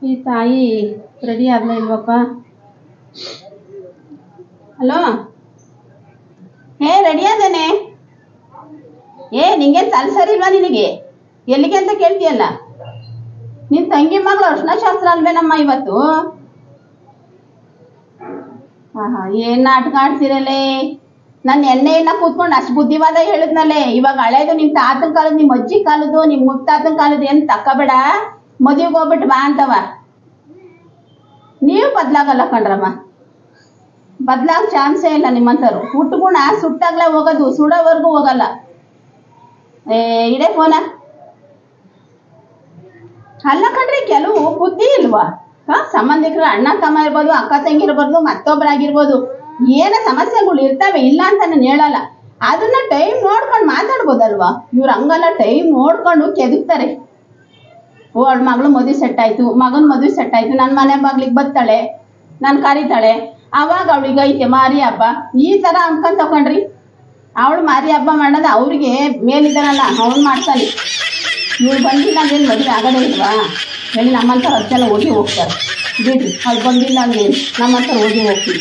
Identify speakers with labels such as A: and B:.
A: ಈ ತಾಯಿ ರೆಡಿ ಆಗಲೇ ಇಲ್ವಪ್ಪ? Hello, ready ಆದೇನೆ. ನಿಂಗೇನು ತಲೆ ಸರಿ ಇಲ್ವಾ ನಿನಗೆ? ಎಲ್ಲಿಗೆ ಅಂತ ಕೇಳ್ತೀಯಲ್ಲ? ನಿನ್ನ ತಂಗಿ ಮಗಳು ಅರ್ಶಿನ ಶಾಸ್ತ್ರ ಅಲ್ವೇನಮ್ಮ ಇವತ್ತು? ಏನ್ ನಾಟಕ ಆಡ್ತಿರಲ್ಲೇ? ನನ್ನ ಎಣ್ಣೆಯನ್ನ ಕೂತ್ಕೊಂಡು ಅಷ್ಟು ಬುದ್ಧಿವಾದ ಹೇಳಿದ್ನಲ್ಲೇ. ಇವಾಗ ಹಳೇದು ನಿಮ್ಮ ತಾತನ ಕಾಲದ, ನಿಮ್ಮ ಅಜ್ಜಿ ಕಾಲದ್ದು, ನಿಮ್ಮ ಮುತ್ತಾತನ ಕಾಲದ ಏನು ತಕ್ಕಬೇಡ, ಮದುವೆಗೆ ಹೋಗ್ಬಿಟ್ಟು ಬಾ ಅಂತವ. ನೀವು ಬದಲಾಗಲ್ಲ ಕಣ್ರಮ್ಮ, ಬದಲಾಗ ಚಾನ್ಸೇ ಇಲ್ಲ ನಿಮ್ಮಂಥವ್ರು. ಹುಟ್ಟುಗುಣ ಸುಟ್ಟಾಗ್ಲೇ ಹೋಗೋದು, ಸುಡೋವರೆಗೂ ಹೋಗಲ್ಲ. ಇದೇ ಫೋನ ಅಲ್ಲ ಕಣ್ರಿ, ಕೆಲವು ಬುದ್ಧಿ ಇಲ್ವಾ? ಸಂಬಂಧಿಕರು ಅಣ್ಣ ತಮ್ಮ ಇರ್ಬೋದು, ಅಕ್ಕ ತಂಗಿ ಇರ್ಬೋದು, ಮತ್ತೊಬ್ಬರಾಗಿರ್ಬೋದು, ಏನೋ ಸಮಸ್ಯೆಗಳು ಇರ್ತವೆ, ಇಲ್ಲ ಅಂತ ನಾನು ಹೇಳಲ್ಲ. ಅದನ್ನ ಟೈಮ್ ನೋಡ್ಕೊಂಡು ಮಾತಾಡ್ಬೋದಲ್ವಾ? ಇವ್ರು ಹಂಗಲ್ಲ, ಟೈಮ್ ನೋಡ್ಕೊಂಡು ಕೆದಕ್ತಾರೆ. ಅವಳ ಮಗಳು ಮದುವೆ ಸೆಟ್ ಆಯ್ತು, ಮಗನ ಮದುವೆ ಸೆಟ್ ಆಯ್ತು, ನನ್ನ ಮನೆ ಬಾಗ್ಲಿಗೆ ಬರ್ತಾಳೆ, ನಾನು ಕರೀತಾಳೆ, ಅವಾಗ ಅವಳಿಗೆ ಐತೆ ಮಾರಿ ಹಬ್ಬ. ಈ ಥರ ಅನ್ಕೊಂಡ್ ತಕೊಂಡ್ರಿ. ಅವಳು ಮಾರಿ ಹಬ್ಬ ಮಾಡೋದು ಅವ್ರಿಗೆ ಮೇಲಿದ್ದಾನಲ್ಲ ಅವನು ಮಾಡ್ತಾನೆ. ಇವ್ರು ಬಂದಿಲ್ಲ ಅಂದೇನು ಮದುವೆ ಆಗೋದೇ ಇಲ್ವಾ ಹೇಳಿ? ನಮ್ಮಂಥವ್ರು ಅದಕ್ಕೆಲ್ಲ ಓದಿ ಹೋಗ್ತಾರೆ. ಬಿಡ್ರಿ, ಅವ್ರು ಬಂದಿಲ್ಲ ಅಂದೇನು, ನಮ್ಮಂಥವ್ರು ಓದಿ ಹೋಗ್ತೀವಿ.